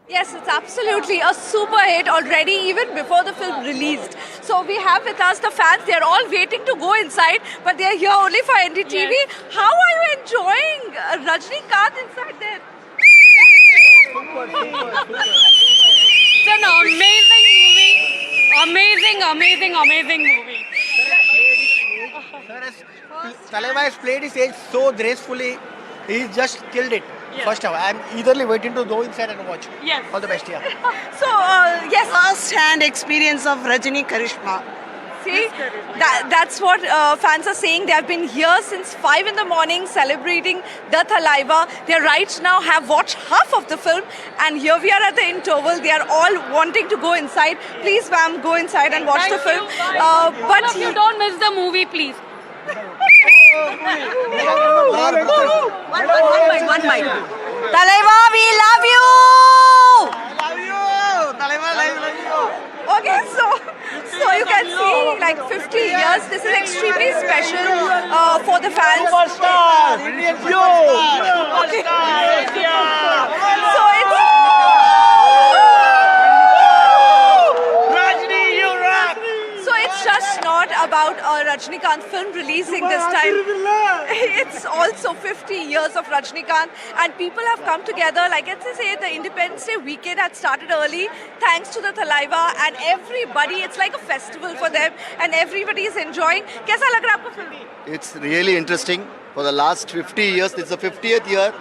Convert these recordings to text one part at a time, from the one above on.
Yes, it's absolutely a super hit already, even before the film released. So we have with us the fans. They're all waiting to go inside, but they're here only for NDTV. Yes. How are you enjoying Rajnikant inside there? It's an amazing movie. Amazing movie. Talaiva has played his age so gracefully. He just killed it. Yes. First half. I'm eagerly waiting to go inside and watch. Yes. All the best, yeah. So, yes, First-hand experience of Rajini Karishma. see, that's what fans are saying. They have been here since 5 in the morning celebrating the Talaiva. They right now have watched half of the film, and here we are at the interval. They are all wanting to go inside. Please, ma'am, go inside and watch the film. But you don't miss the movie, please. One mic. Talaiva, we love you! Okay, so you can see like 50 years. This is extremely special for the fans. Superstar! Indian superstar! Okay. So it's Rajni, you rock! so it's just not about a Rajnikant film releasing this time. It's also 50 years of Rajnikant, and people have come together. Like I say, the Independence Day weekend had started early thanks to the Talaiva, and everybody, it's like a festival for them, and everybody is enjoying. कैसा लग रहा है आपको film? It's really interesting. For the last 50 years, it's the 50th year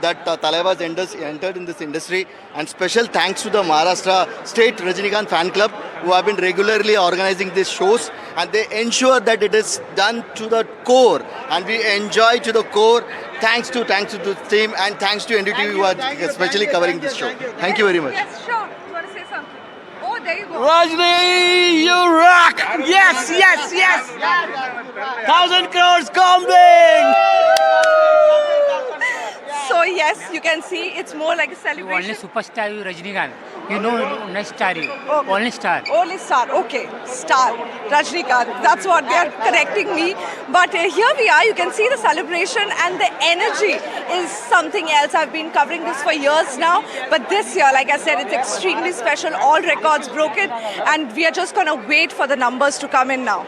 that Talaiva has entered in this industry. And special thanks to the Maharashtra State Rajinikanth Fan Club, who have been regularly organizing these shows. And they ensure that it is done to the core. And we enjoy to the core. Thanks to the team, and thanks to NDTV who are especially covering this show. Thank you very much. Yes, sure. You want to say something? Oh, there you go. Rajni, you rock! Yes, yes, yes! 1,000 crores coming! So yes, you can see it's more like a You only celebration. superstar you Rajinikanth. You know next star you. Only star. Only star, okay, star, Rajnikant, that's what they are correcting me. But here we are, you can see the celebration and the energy is something else. I've been covering this for years now, but this year, like I said, it's extremely special, all records broken, and we are just going to wait for the numbers to come in now.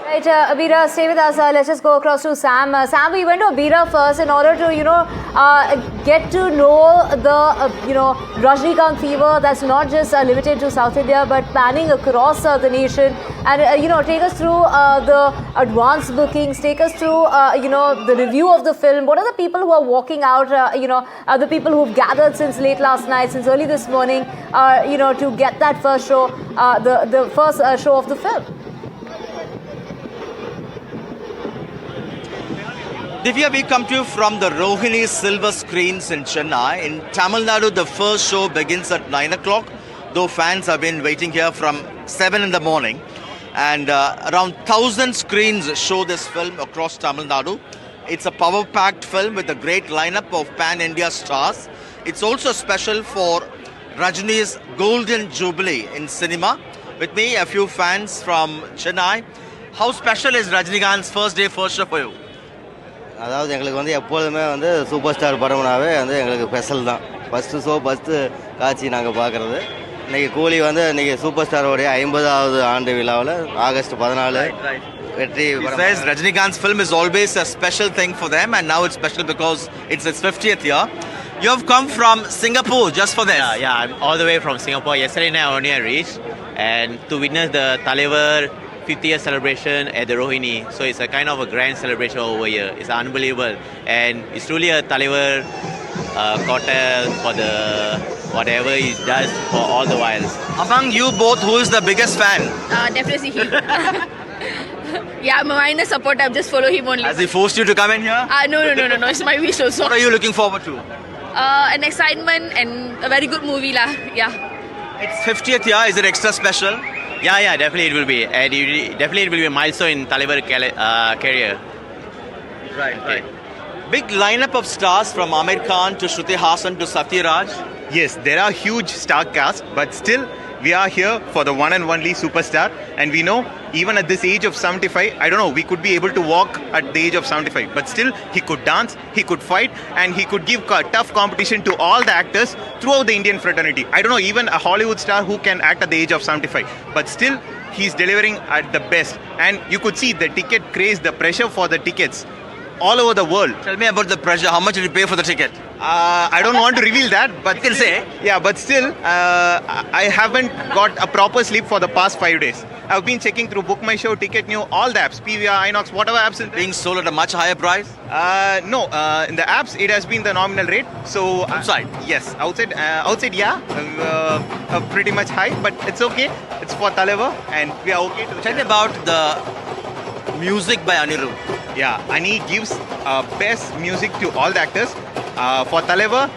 Right, Abira, stay with us. Let's just go across to Sam. Sam, we went to Abira first in order to, get to know the, Rajnikant fever that's not just limited to South India but panning across the nation. And, take us through the advance bookings, take us through, the review of the film. What are the people who are walking out, the people who've gathered since late last night, since early this morning, to get that first show, the first show of the film? Divya, we come to you from the Rohini Silver Screens in Chennai. In Tamil Nadu, the first show begins at 9 o'clock, though fans have been waiting here from 7 in the morning. And around 1,000 screens show this film across Tamil Nadu. It's a power-packed film with a great lineup of pan-India stars. It's also special for Rajini's Golden Jubilee in cinema. With me, a few fans from Chennai. How special is Rajinikanth's first day, first show for you? அதாவது எங்களுக்கு வந்து எப்பொழுதுமே வந்து super star படம்னாவே வந்து எங்களுக்கு special தான். First show first காட்சி நாங்கள் பார்க்குறது. இன்றைக்கி கூலி வந்து இன்றைக்கி சூப்பர் ஸ்டாரோடைய 50வது ஆண்டு விழாவில் ஆகஸ்ட் 14 வெற்றி. He says Rajinikanth's film is always a special thing for them, and now it's special because it's its 50th year. You have come from Singapore just for this. Yeah, I'm all the way from Singapore. Yesterday night only I reached, and to witness the Talaiva 50th celebration at the Rohini. So it's a kind of a grand celebration over here. It's unbelievable, and it's truly a Talaiva cocktail for the whatever he does for all the while. Among you both, who is the biggest fan? Definitely him. Yeah, I'm a minor support. I just follow him only. Has he forced you to come in here? No. It's my wish also. What are you looking forward to? An excitement and a very good movie lah. Yeah. It's 50th year. Is it extra special? Yeah, definitely it will be, and definitely it will be a milestone in Talaiva career. Right. Big lineup of stars from Amir Khan to Shruti Hassan to Satyaraj. Yes, there are huge star cast, but still we are here for the one and only superstar, and we know even at this age of 75, I don't know, we could be able to walk at the age of 75, but still he could dance, he could fight, and he could give tough competition to all the actors throughout the Indian fraternity. I don't know, even a Hollywood star who can act at the age of 75, but still he's delivering at the best. And you could see the ticket craze, the pressure for the tickets all over the world. Tell me about the pressure. How much did you pay for the ticket? I don't want to reveal that, but You can say. Yeah, but still, I haven't got a proper sleep for the past 5 days. I've been checking through Book My Show, Ticket New, all the apps, PVR, Inox, whatever apps. Being sold at a much higher price? No, in the apps it has been the nominal rate. So Outside? Yes, outside, yeah, pretty much high, but it's okay. It's for Talaivar, and we are okay to. Tell me about the music by Anirudh. Yeah, Ani gives best music to all the actors. For Talaivar,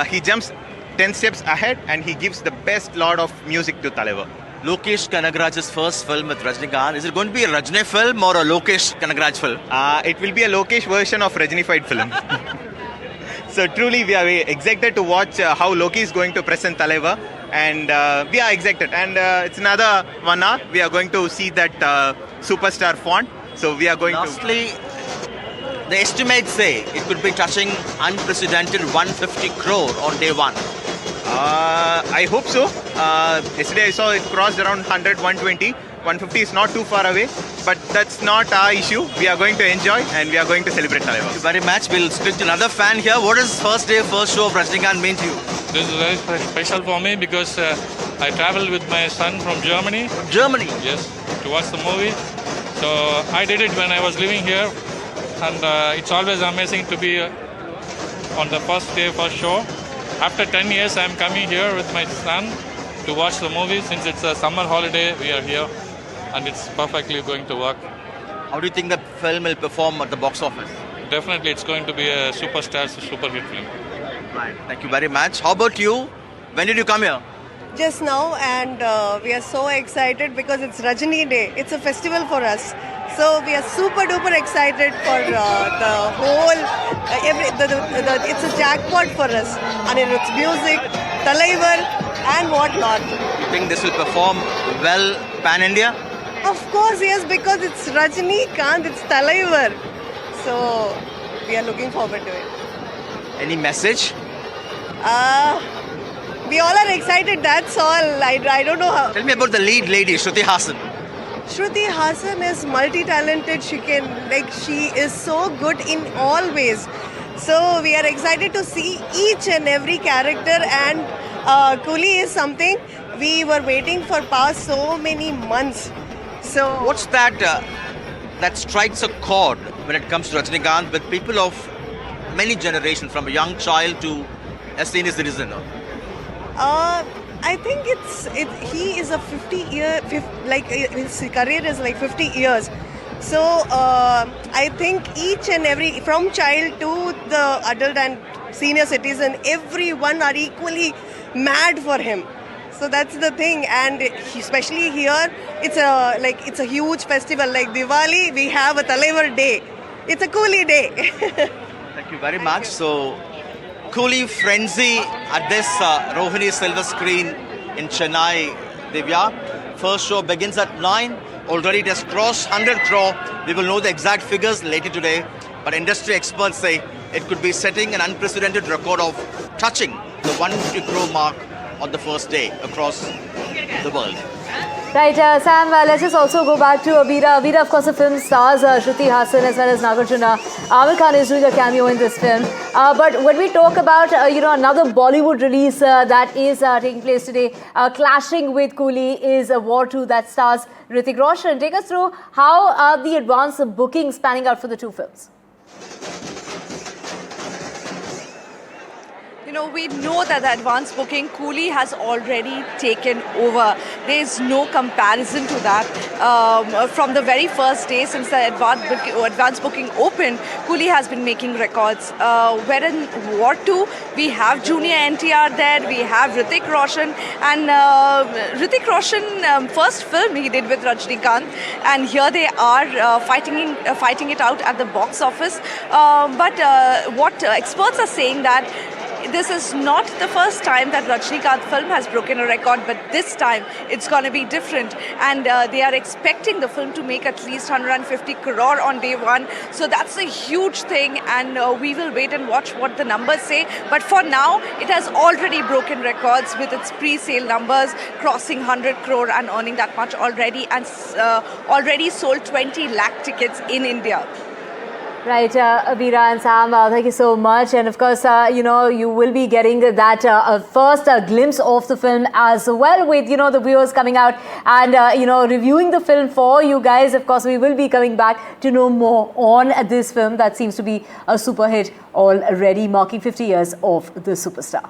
he jumps 10 steps ahead and he gives the best lot of music to Talaivar. Lokesh Kanagaraj's first film with Rajnikant. Is it going to be a Rajni film or a Lokesh Kanagaraj film? It will be a Lokesh version of Rajinified film. So truly we are very excited to watch how Loki is going to present Talaivar, and we are excited. And it's another 1 hour. We are going to see that superstar font. So we are going Lastly, the estimates say it could be touching unprecedented 150 crore on day one. I hope so. Yesterday I saw it crossed around 100, 120. 150 is not too far away, but that's not our issue. We are going to enjoy and we are going to celebrate Talaivar. Thank you very much. We'll speak to another fan here. What does first day, first show of Rajnikant mean to you? This is very special for me because I traveled with my son from Germany. From Germany? Yes, to watch the movie. So I did it when I was living here, and it's always amazing to be on the first day, first show. After 10 years, I'm coming here with my son to watch the movie. Since it's a summer holiday, we are here, and it's perfectly going to work. How do you think the film will perform at the box office? Definitely, it's going to be a super hit film. Right. Thank you very much. How about you? When did you come here? Just now, and we are so excited because it's Rajini Day. It's a festival for us. So we are super duper excited for the whole, it's a jackpot for us. And it's music, Talaivar and whatnot. You think this will perform well pan-India? Of course, yes, because it's Rajnikant, it's Talaivar. So we are looking forward to it. Any message? We all are excited, that's all. I don't know how. Tell me about the lead lady, Shruti Haasan. Shruti Haasan is multi-talented. She is so good in all ways. So we are excited to see each and every character, and Coolie is something we were waiting for past so many months. So what's that that strikes a chord when it comes to Rajnikant with people of many generations, from a young child to a senior citizen? I think he is a 50-year, his career is like 50 years. So I think each and every, from child to the adult and senior citizen, everyone are equally mad for him. So that's the thing, and especially here, it's a huge festival. Like Diwali, we have a Talaivar Day. It's a Coolie Day. Thank you very much. So, Coolie frenzy at this Rohini Silver Screen in Chennai, Divya. First show begins at 9. Already it has crossed 100 crore. We will know the exact figures later today. But industry experts say it could be setting an unprecedented record of touching the 150 crore mark on the first day across the world. Right, Sam, let's just also go back to Abira. Abira, of course, the film stars Shruti Haasan as well as Nagarjuna. Amir Khan is doing a cameo in this film. But when we talk about, another Bollywood release that is taking place today, clashing with Coolie, is War 2 that stars Hrithik Roshan. Take us through how are the advance bookings panning out for the two films? We know that the advance booking, Coolie has already taken over. There is no comparison to that. From the very first day since the advance booking opened, Coolie has been making records. Where in War 2, we have Junior NTR there, we have Hrithik Roshan, and Hrithik Roshan, first film he did with Rajnikant, and here they are fighting it out at the box office. But what experts are saying that this is not the first time that Rajnikant film has broken a record, but this time it's going to be different. And they are expecting the film to make at least 150 crore on day one. So that's a huge thing, and we will wait and watch what the numbers say. But for now, it has already broken records with its pre-sale numbers crossing 100 crore and earning that much already, and already sold 20 lakh tickets in India. Right, Abeera and Sam, thank you so much. And of course, you will be getting that first glimpse of the film as well, with, the viewers coming out and, reviewing the film for you guys. Of course, we will be coming back to know more on this film that seems to be a super hit already, marking 50 years of the superstar.